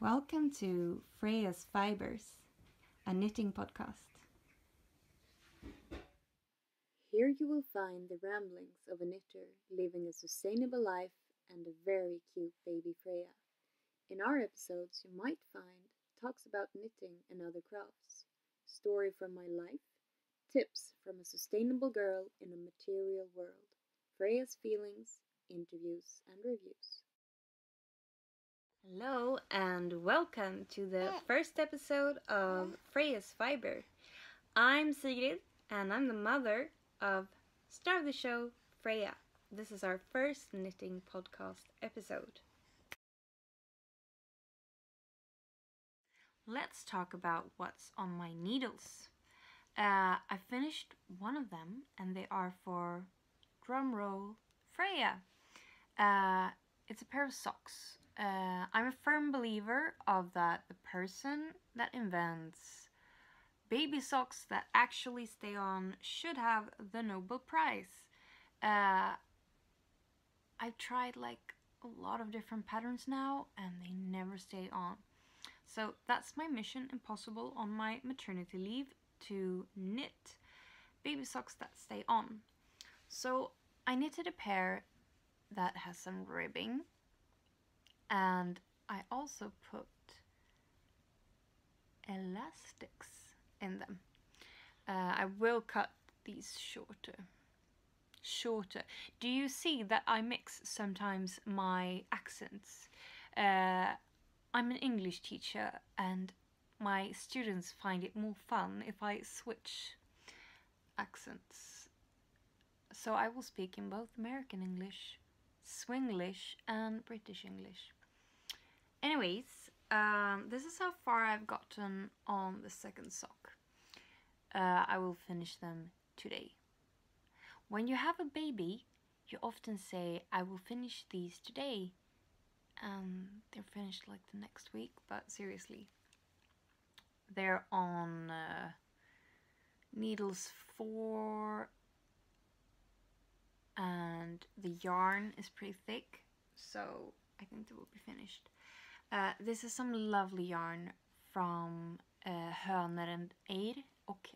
Welcome to Freja's Fibers, a knitting podcast. Here you will find the ramblings of a knitter living a sustainable life and a very cute baby Freja. In our episodes you might find talks about knitting and other crafts, story from my life, tips from a sustainable girl in a material world, Freja's feelings, interviews and reviews. Hello and welcome to the first episode of Freja's Fiber. I'm Sigrid and I'm the mother of star of the show, Freja. This is our first knitting podcast episode. Let's talk about what's on my needles. I finished one of them and they are for, drumroll, Freja. It's a pair of socks. I'm a firm believer of that the person that invents baby socks that actually stay on should have the Nobel Prize. I've tried like a lot of different patterns now and they never stay on. So that's my mission impossible on my maternity leave, to knit baby socks that stay on. So I knitted a pair that has some ribbing, and I also put elastics in them. I will cut these shorter. Do you see that I mix sometimes my accents? I'm an English teacher and my students find it more fun if I switch accents. So I will speak in both American English, Swinglish and British English. Anyways, this is how far I've gotten on the second sock. I will finish them today. When you have a baby, you often say, I will finish these today. And they're finished like the next week, but seriously. They're on needles 4 and the yarn is pretty thick, so I think they will be finished. This is some lovely yarn from Höner and Eir,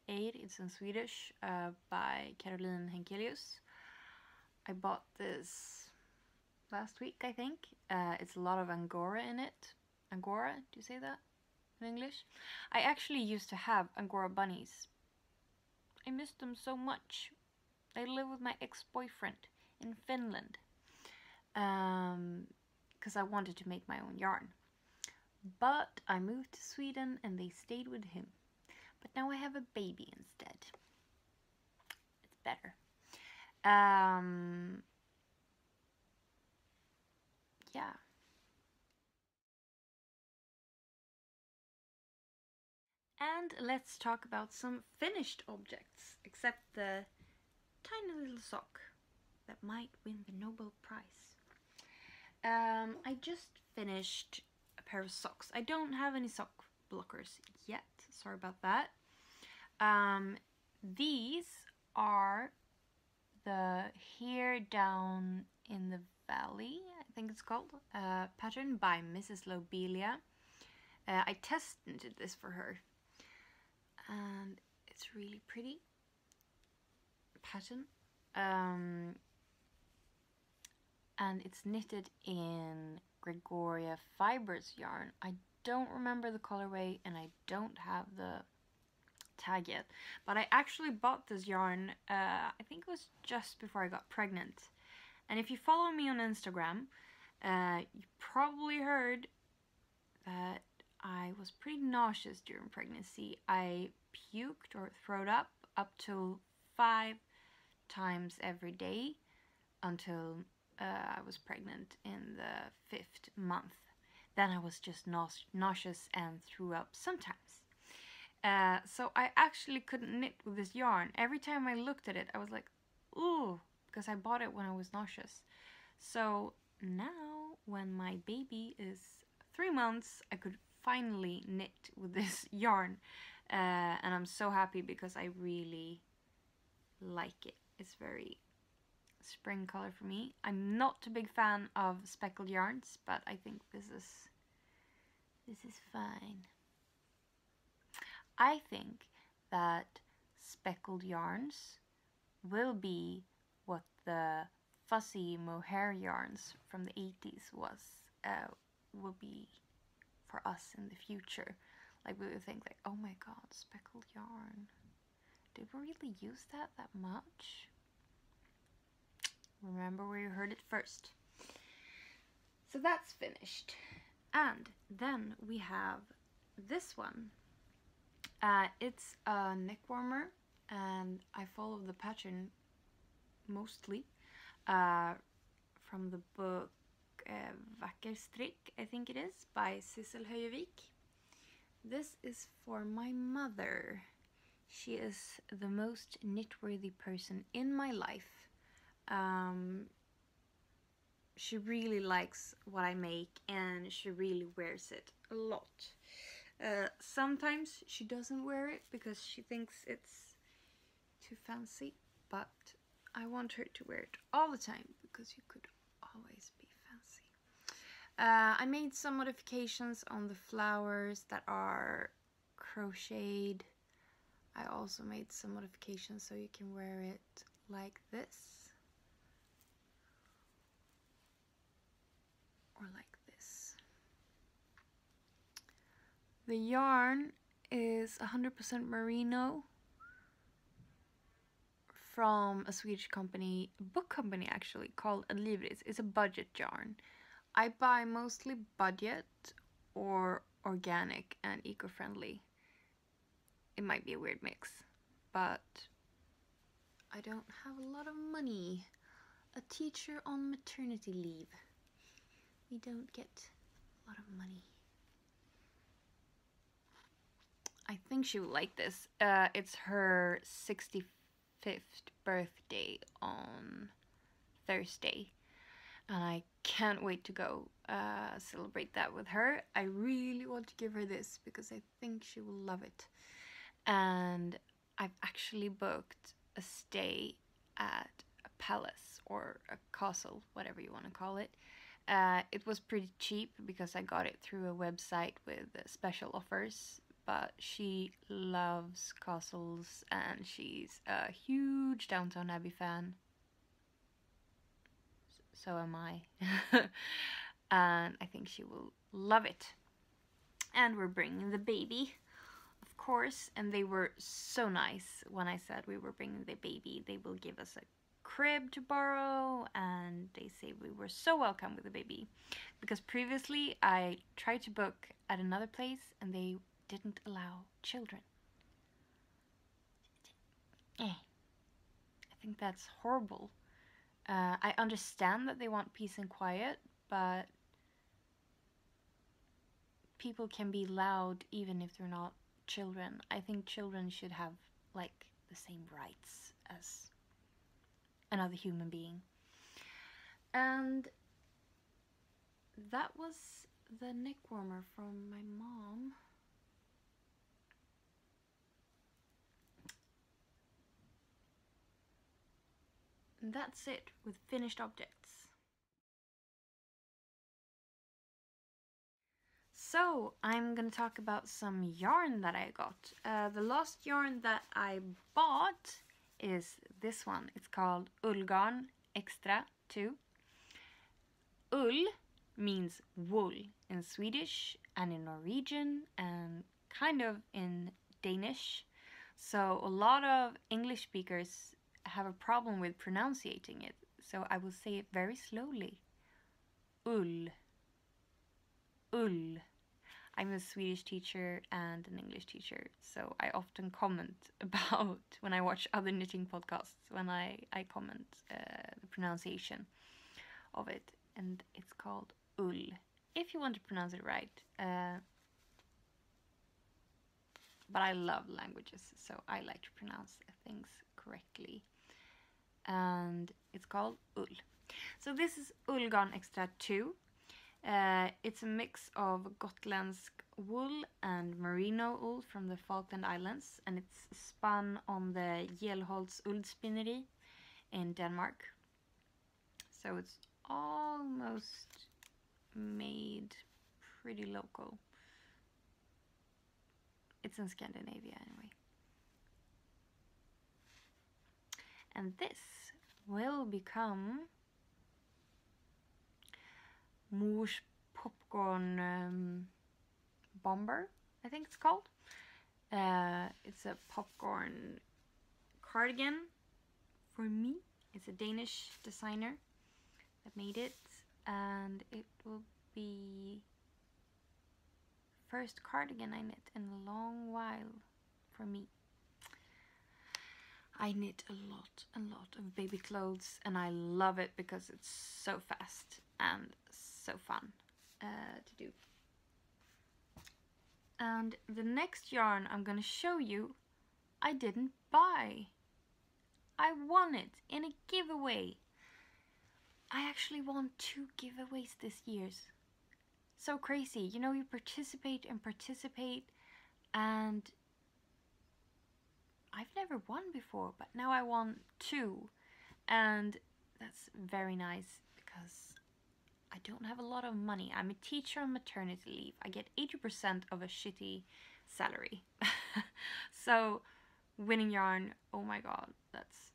it's in Swedish, by Henkelius. I bought this last week, I think. It's a lot of Angora in it. Angora, do you say that in English? I actually used to have Angora bunnies. I miss them so much. I live with my ex-boyfriend in Finland. Because I wanted to make my own yarn. But I moved to Sweden and they stayed with him. But now I have a baby instead. It's better. Yeah. And let's talk about some finished objects, except the tiny little sock that might win the Nobel Prize. I just finished a pair of socks. I don't have any sock blockers yet, sorry about that. These are the Here Down in the Valley, I think it's called, pattern by Mrs. Lobelia. I test knitted this for her and it's really pretty pattern. And it's knitted in Gregoria Fibers yarn. I don't remember the colorway and I don't have the tag yet, but I actually bought this yarn I think it was just before I got pregnant. And if you follow me on Instagram, you probably heard that I was pretty nauseous during pregnancy. I puked or throwed up to 5 times every day until I was pregnant in the 5th month. Then I was just nauseous and threw up sometimes. So I actually couldn't knit with this yarn. Every time I looked at it, I was like, ooh, because I bought it when I was nauseous. So now, when my baby is 3 months, I could finally knit with this yarn. And I'm so happy because I really like it. It's very spring color for me. I'm not a big fan of speckled yarns, but I think this This is fine. I think that speckled yarns will be what the fuzzy mohair yarns from the 80s will be for us in the future. Like we would think like, oh my god, speckled yarn. Did we really use that much? Remember where you heard it first. So that's finished. And then we have this one. It's a neck warmer, and I follow the pattern mostly from the book Vacker Strick, I think it is, by Sidsel Höivik. This is for my mother. She is the most knit-worthy person in my life. She really likes what I make, and she really wears it a lot. Sometimes she doesn't wear it because she thinks it's too fancy, but I want her to wear it all the time because you could always be fancy. I made some modifications on the flowers that are crocheted. I also made some modifications so you can wear it like this. Or like this. The yarn is 100% merino from a Swedish company, a book company actually, called Yllotyll. It's a budget yarn. I buy mostly budget or organic and eco-friendly. It might be a weird mix, but I don't have a lot of money. A teacher on maternity leave. We don't get a lot of money. I think she will like this. It's her 65th birthday on Thursday, and I can't wait to go celebrate that with her. I really want to give her this because I think she will love it. And I've actually booked a stay at a palace or a castle, whatever you want to call it. It was pretty cheap because I got it through a website with special offers, but she loves castles and she's a huge Downton Abbey fan. So am I. And I think she will love it. And we're bringing the baby, of course, and they were so nice when I said we were bringing the baby. They will give us a crib to borrow, and they say we were so welcome with the baby, because previously I tried to book at another place and they didn't allow children. I think that's horrible. I understand that they want peace and quiet, but people can be loud even if they're not children. I think children should have like the same rights as another human being. And that was the neck warmer from my mom. And that's it with finished objects. So I'm gonna talk about some yarn that I got. The last yarn that I bought is this one. It's called Ullgarn Extra 2. Ull means wool in Swedish and in Norwegian and kind of in Danish. So a lot of English speakers have a problem with pronouncing it. So I will say it very slowly. Ull. Ull. I'm a Swedish teacher and an English teacher, so I often comment about when I watch other knitting podcasts, when I comment the pronunciation of it, and it's called ull, if you want to pronounce it right. But I love languages, so I like to pronounce things correctly. And it's called ull. So this is Ullgarn Extra 2. It's a mix of Gotlandsk wool and merino wool from the Falkland Islands, and it's spun on the Jelholts Uldspinneri in Denmark. So it's almost made pretty local. It's in Scandinavia anyway. And this will become Mors popcorn bomber, I think it's called. It's a popcorn cardigan for me. It's a Danish designer that made it, and it will be first cardigan I knit in a long while for me. I knit a lot of baby clothes, and I love it because it's so fast and so fun to do. And the next yarn I'm gonna show you, I didn't buy. I won it in a giveaway. I actually won 2 giveaways this year. So crazy. You know, you participate and participate, and I've never won before, but now I won 2, and that's very nice because I don't have a lot of money. I'm a teacher on maternity leave. I get 80% of a shitty salary. So winning yarn, oh my god, that's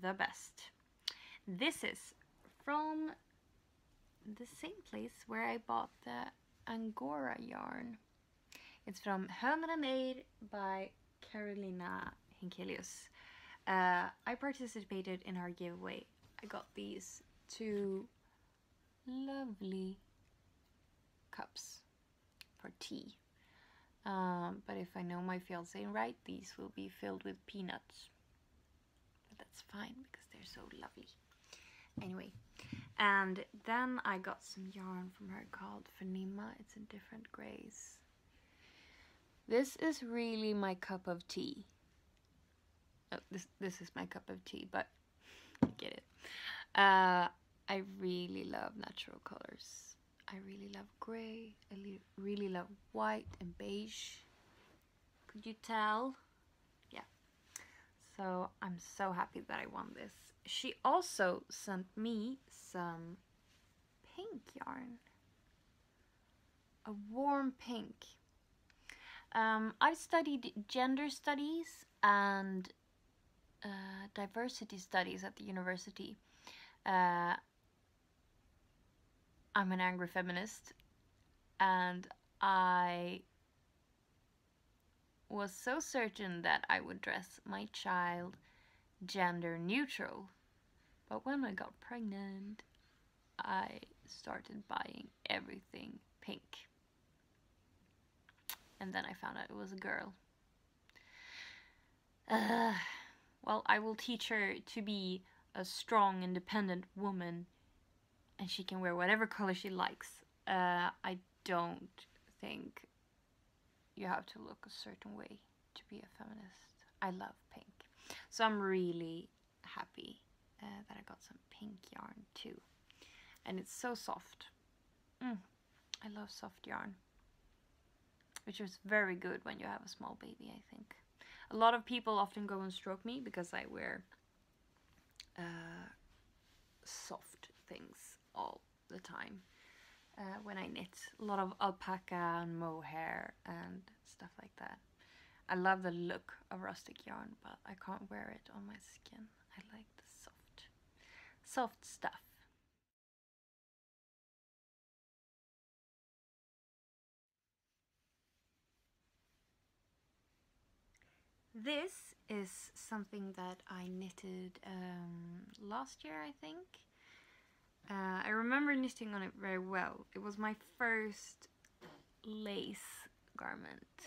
the best. This is from the same place where I bought the Angora yarn. It's from Höner by Carolina Henkelius. I participated in her giveaway. I got these 2 lovely cups for tea. But if I know my fiance right, these will be filled with peanuts. But that's fine because they're so lovely. Anyway, and then I got some yarn from her called Fanima. It's in different grays. This is really my cup of tea. Oh, this is my cup of tea, but you get it. I really love natural colors. I really love gray. I really love white and beige. Could you tell? Yeah. So I'm so happy that I won this. She also sent me some pink yarn. A warm pink. I've studied gender studies and diversity studies at the university. I'm an angry feminist, and I was so certain that I would dress my child gender neutral. But when I got pregnant, I started buying everything pink. And then I found out it was a girl. Well, I will teach her to be a strong, independent woman, and she can wear whatever color she likes. I don't think you have to look a certain way to be a feminist. I love pink. So I'm really happy that I got some pink yarn too. And it's so soft. I love soft yarn. Which is very good when you have a small baby, I think. A lot of people often go and stroke me because I wear soft things all the time when I knit. A lot of alpaca and mohair and stuff like that. I love the look of rustic yarn, but I can't wear it on my skin. I like the soft stuff. This is something that I knitted last year, I think. I remember knitting on it very well. It was my first lace garment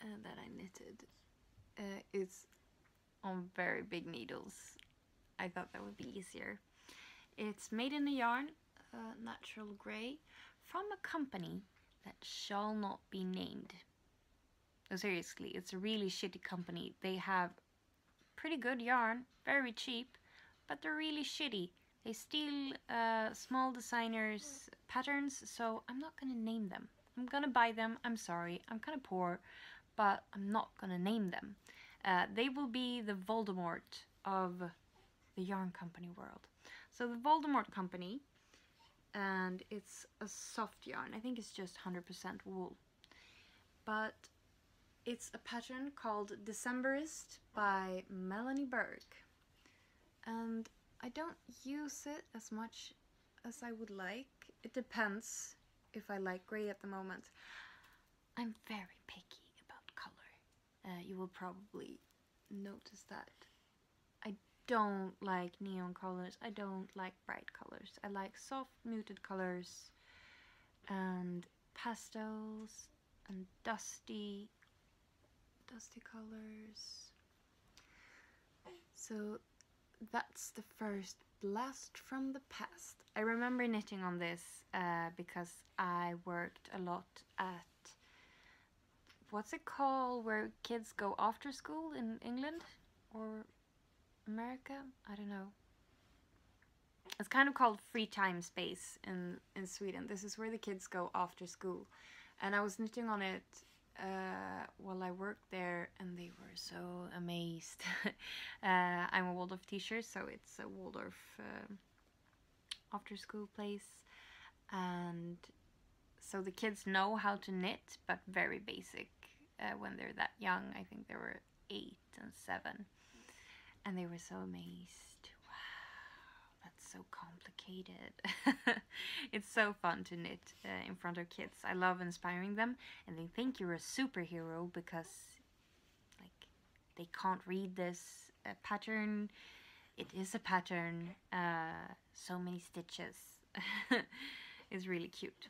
that I knitted. It's on very big needles. I thought that would be easier. It's made in a yarn, natural grey, from a company that shall not be named. No, seriously, it's a really shitty company. They have pretty good yarn, very cheap, but they're really shitty. They steal small designers' patterns, so I'm not gonna name them. I'm gonna buy them, I'm sorry, I'm kind of poor, but I'm not gonna name them. They will be the Voldemort of the yarn company world. So the Voldemort company, and it's a soft yarn. I think it's just 100% wool. but it's a pattern called Decemberist by Melanie Berg. And I don't use it as much as I would like. It depends if I like grey at the moment. I'm very picky about color. You will probably notice that. I don't like neon colors. I don't like bright colors. I like soft muted colors and pastels and dusty colors. So that's the first blast from the past. I remember knitting on this because I worked a lot at, what's it called, where kids go after school in England or America? I don't know. It's kind of called free time space in Sweden. This is where the kids go after school. And I was knitting on it while I worked there, and they were so amazed. I'm a Waldorf teacher, so it's a Waldorf after school place. And so the kids know how to knit, but very basic when they're that young. I think they were 8 and 7. And they were so amazed. Wow, that's so complicated. It's so fun to knit in front of kids. I love inspiring them, and they think you're a superhero because, like, they can't read this pattern. It is a pattern. So many stitches. It's really cute.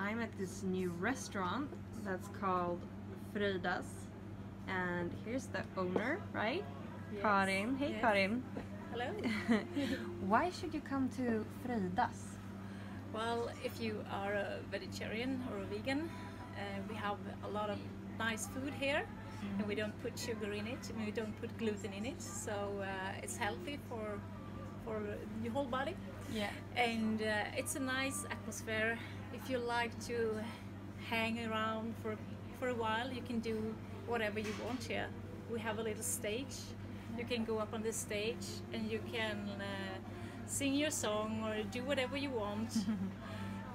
I'm at this new restaurant that's called Fröjdas, and here's the owner, right? Yes. Karin. Hey, yes. Karin. Hello. Why should you come to Fröjdas? Well, if you are a vegetarian or a vegan, we have a lot of nice food here, and we don't put sugar in it, and we don't put gluten in it, so it's healthy for your whole body. Yeah. And it's a nice atmosphere. If you like to hang around for a while, you can do whatever you want here. We have a little stage. You can go up on this stage and you can sing your song or do whatever you want.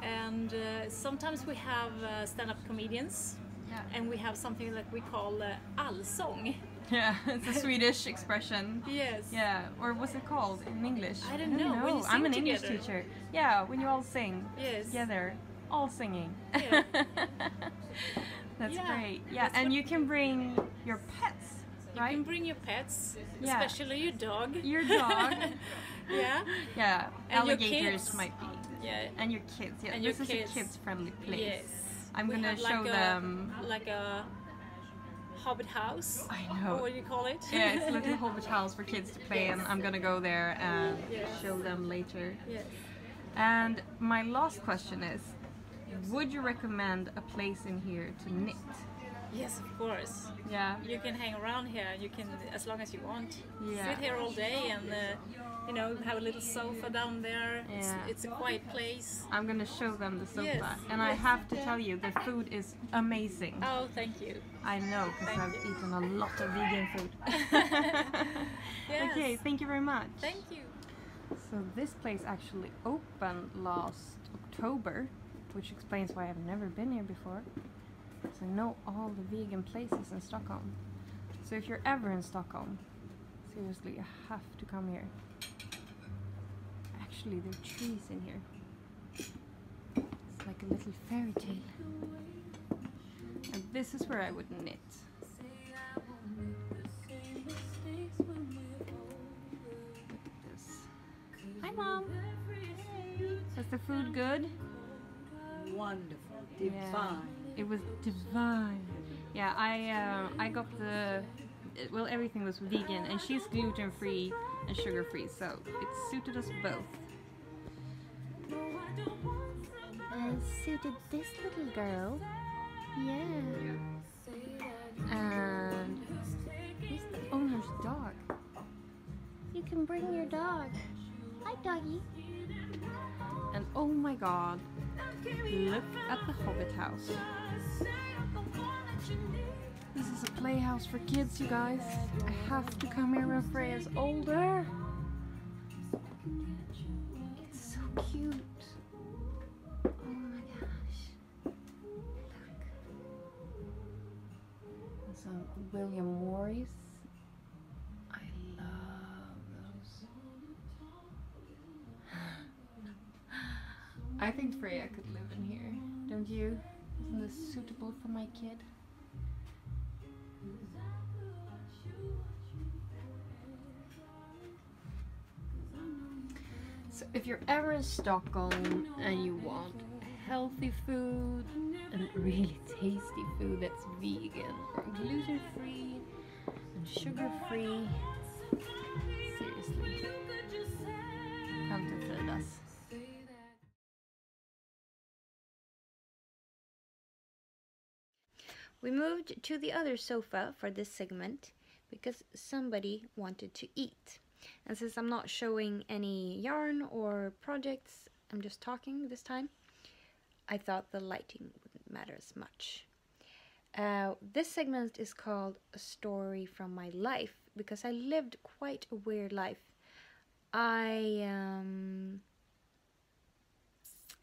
And sometimes we have stand-up comedians. Yeah. And we have something that we call allsång. Yeah, it's a Swedish expression. Yes. Yeah, or what's it called in English? I don't know. When you sing I'm an together. English teacher. Yeah, when you all sing together, all singing. Yeah. That's great. Yeah, and you can bring your pets, right? You can bring your pets, especially your dog. Your dog. Yeah. Yeah. And alligators might be. Yeah. And your kids. Yeah. And this your is kids. a kids-friendly place. Yes. I'm gonna show them. Like a hobbit house. I know. Or what do you call it? Yeah, it's a little hobbit house for kids to play in. I'm gonna go there and show them later. Yes. And my last question is, would you recommend a place in here to knit? Yes, of course. Yeah. You can hang around here. You can, as long as you want. Yeah. Sit here all day and you know, have a little sofa down there. Yeah. It's a quiet place. I'm gonna show them the sofa. Yes. And I have to tell you, the food is amazing. Oh, thank you. I know, because I've eaten a lot of vegan food. Yes. Okay, thank you very much. Thank you. So this place actually opened last October, which explains why I've never been here before. Because I know all the vegan places in Stockholm. So if you're ever in Stockholm, seriously, you have to come here. Actually, there are trees in here. It's like a little fairy tale. And this is where I would knit. Look at this. Hi, Mom. Was the food good? Wonderful, divine. Yeah, it was divine. Yeah, I got the, well, everything was vegan, and she's gluten-free and sugar-free, so it suited us both. Suited this little girl. Yeah. And here's the owner's dog. You can bring your dog. Hi, doggy. And oh my god, look at the Hobbit house. This is a playhouse for kids, you guys. I have to come here when Freya's older. It's so cute. Oh my gosh. Look. And some William Morris. I love those. I think Freya could live in here, don't you? Isn't this suitable for my kid? So if you're ever in Stockholm and you want healthy food and really tasty food that's vegan or gluten-free and sugar-free, seriously, come to Fröjdas. We moved to the other sofa for this segment because somebody wanted to eat. And since I'm not showing any yarn or projects, I'm just talking this time, I thought the lighting wouldn't matter as much. This segment is called A Story from My Life because I lived quite a weird life. I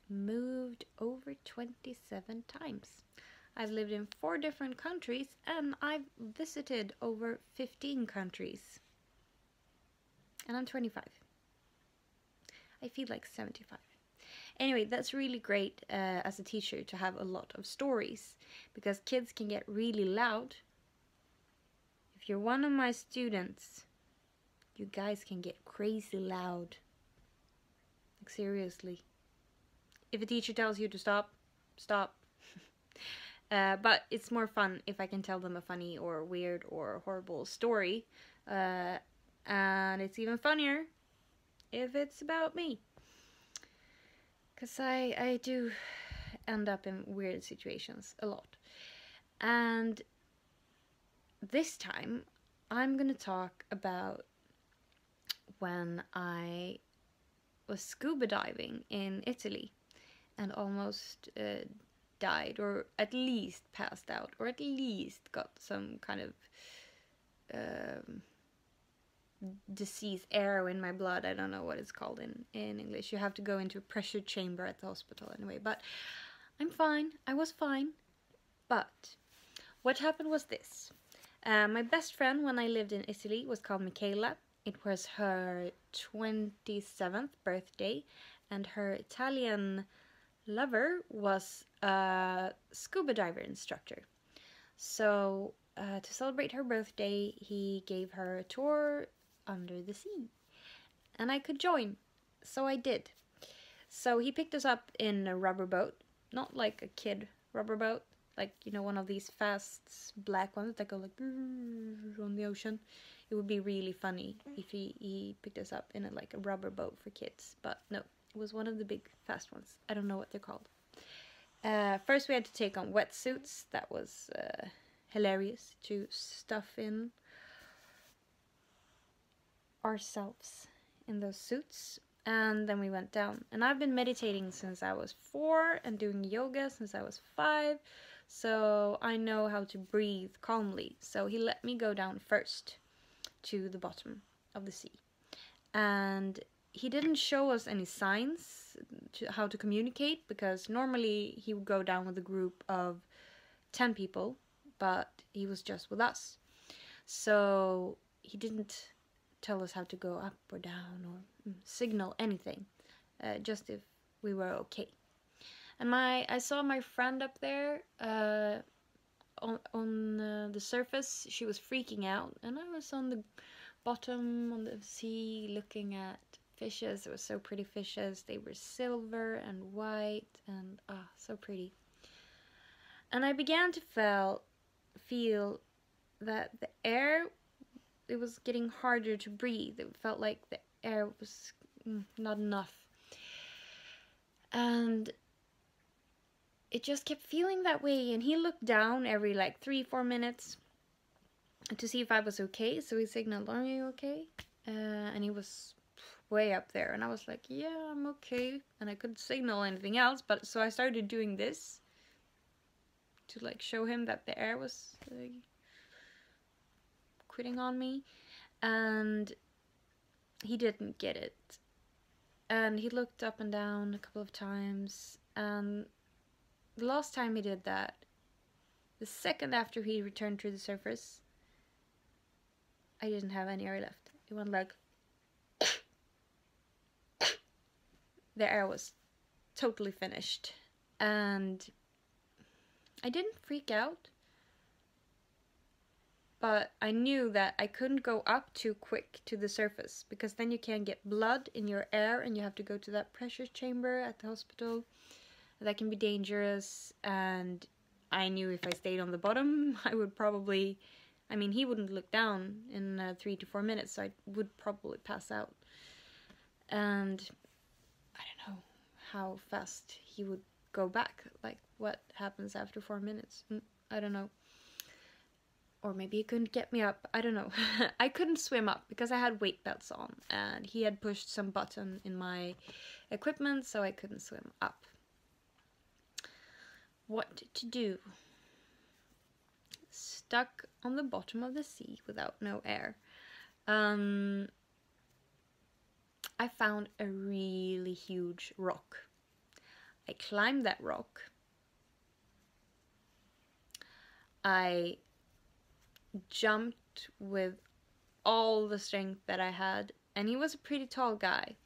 moved over 27 times. I've lived in 4 different countries and I've visited over 15 countries. And I'm 25. I feel like 75. Anyway, that's really great as a teacher to have a lot of stories because kids can get really loud. If you're one of my students, you guys can get crazy loud. Like seriously. If a teacher tells you to stop, stop. But it's more fun if I can tell them a funny or weird or horrible story. And it's even funnier if it's about me. Because I do end up in weird situations a lot. And this time I'm going to talk about when I was scuba diving in Italy and almost died, or at least passed out, or at least got some kind of disease, arrow in my blood. I don't know what it's called in English. You have to go into a pressure chamber at the hospital anyway. But I'm fine. I was fine. But what happened was this. My best friend when I lived in Italy was called Michaela. It was her 27th birthday, and her Italian lover was a scuba diver instructor. So to celebrate her birthday, he gave her a tour under the sea. And I could join. So I did. So he picked us up in a rubber boat. Not like a kid rubber boat. Like, you know, one of these fast black ones that go like on the ocean. It would be really funny if he picked us up in a rubber boat for kids. But no, it was one of the big fast ones. I don't know what they're called. First we had to take on wetsuits. That was hilarious to stuff in ourselves in those suits. And then we went down. And I've been meditating since I was 4 and doing yoga since I was 5. So I know how to breathe calmly. So he let me go down first to the bottom of the sea. And he didn't show us any signs to how to communicate, because normally he would go down with a group of 10 people, but he was just with us. So he didn't tell us how to go up or down or signal anything, just if we were okay. And I saw my friend up there on the surface. She was freaking out, and I was on the bottom on the sea looking at fishes. It was so pretty fishes. They were silver and white and so pretty. And I began to feel that the air, it was getting harder to breathe. It felt like the air was not enough. And it just kept feeling that way. And he looked down every 3-4 minutes to see if I was okay. So he signaled, "Are you okay?" And he was way up there. And I was like, "Yeah, I'm okay." And I couldn't signal anything else. But so I started doing this to like show him that the air was quitting on me, and he didn't get it. And he looked up and down a couple of times, and the last time he did that, the second after he returned to the surface, I didn't have any air left. It went like the air was totally finished. And I didn't freak out, but I knew that I couldn't go up too quick to the surface, because then you can get blood in your air and you have to go to that pressure chamber at the hospital. That can be dangerous, and I knew if I stayed on the bottom, I would probably, I mean, he wouldn't look down in 3 to 4 minutes, so I would probably pass out. And I don't know how fast he would go back, like what happens after 4 minutes. I don't know. Or maybe he couldn't get me up. I don't know. I couldn't swim up because I had weight belts on, and he had pushed some button in my equipment, so I couldn't swim up. What to do? Stuck on the bottom of the sea without no air. I found a really huge rock. I climbed that rock. I jumped with all the strength that I had, and he was a pretty tall guy,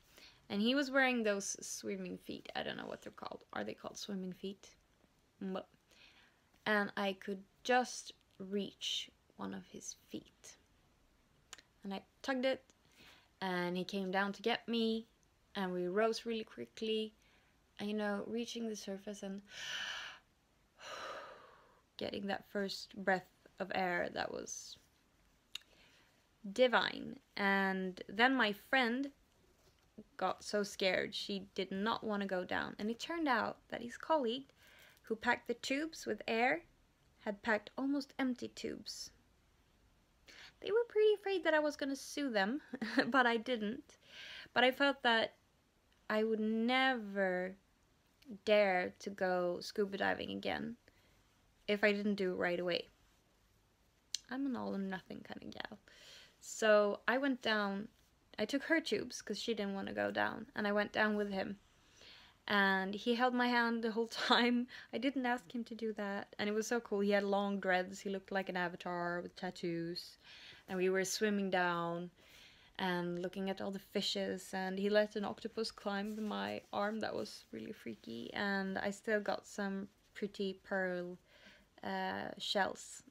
and he was wearing those swimming feet. I don't know what they're called. Are they called swimming feet? And I could just reach one of his feet, and I tugged it, and he came down to get me, and we rose really quickly, and you know, reaching the surface and getting that first breath of air, that was divine. And then my friend got so scared she did not want to go down, and it turned out that his colleague who packed the tubes with air had packed almost empty tubes. They were pretty afraid that I was going to sue them, but I didn't. But I felt that I would never dare to go scuba diving again if I didn't do it right away. I'm an all or nothing kind of gal. So I went down. I took her tubes because she didn't want to go down, and I went down with him. And he held my hand the whole time. I didn't ask him to do that, and it was so cool. He had long dreads. He looked like an avatar with tattoos, and we were swimming down and looking at all the fishes, and he let an octopus climb my arm. That was really freaky, and I still got some pretty pearl shells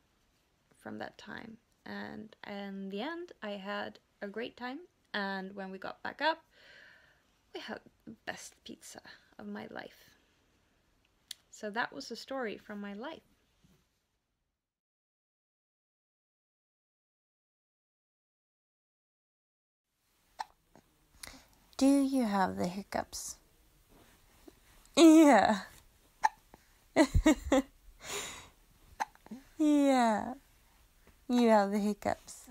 from that time. And in the end, I had a great time, and when we got back up, we had the best pizza of my life. So that was a story from my life. Do you have the hiccups? Yeah. Yeah. You have the hiccups.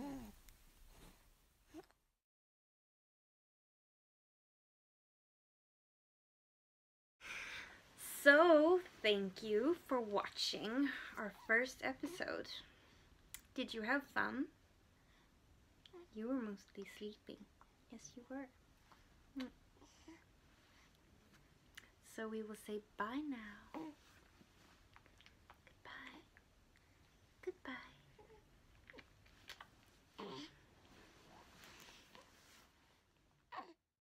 So, thank you for watching our first episode. Did you have fun? You were mostly sleeping. Yes, you were. So we will say bye now.